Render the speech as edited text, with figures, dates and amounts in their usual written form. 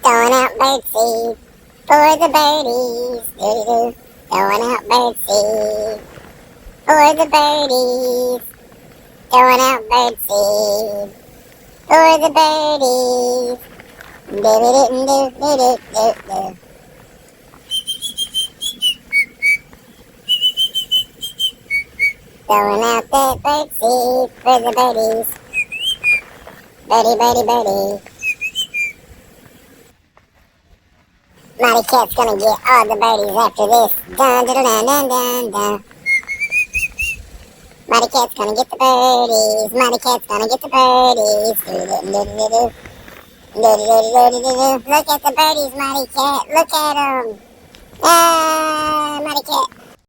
Throwing out birdseed for the birdies. Doo-doo-doo. Throwing out birdseed for the birdies. Throwing out birdseed for the birdies. Do-do-do-do-do-do-do. Throwing out that birdseed for the birdies. Birdie, birdie, birdie. Marty Cat's gonna get all the birdies after this. Dun dun dun dun dun dun. Marty Cat's gonna get the birdies. Marty Cat's gonna get the birdies. Do-do-do-do-do-do. Do-do-do-do-do-do. Look at the birdies, Marty Cat. Look at them. Ah, Marty Cat.